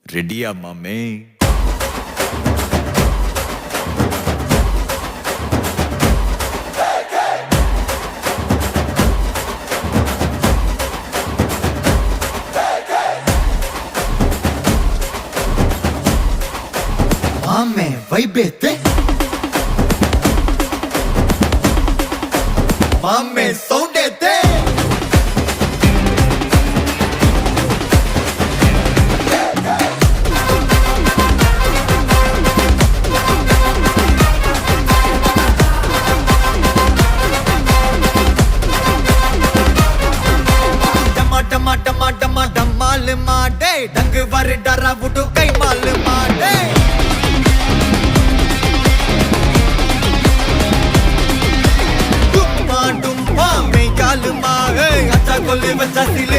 ரெடியா மாமே? மாமே வைபேத்து மாமே சவுண்டேத்து டமா டமா டமா டமால் மாடே டங்கு வர டரா புட்டு கை மால் மாடே டும்மா டும்மா மே கால் மா अच्छा कोले बच्चा सिले